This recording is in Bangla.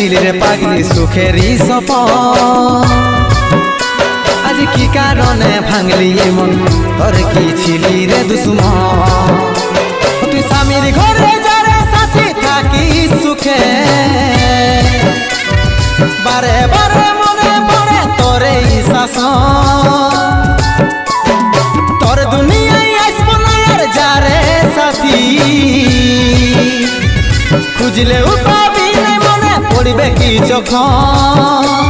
দেখাইছিলি রে পাগলি সুখেরই সপন আজ কি কারণে ভাঙলি মন তোর কি ছিলি রে দুশ্মন তুই স্বামীর ঘরে যারে সাথী থাকি সুখে বারে বারে মনে পড়ে তোর এই শাসন তোর দুনিয়ায় আসবো না আর যারে সাথী খুঁজলেও পাবি না মনে পড়বে কি যখন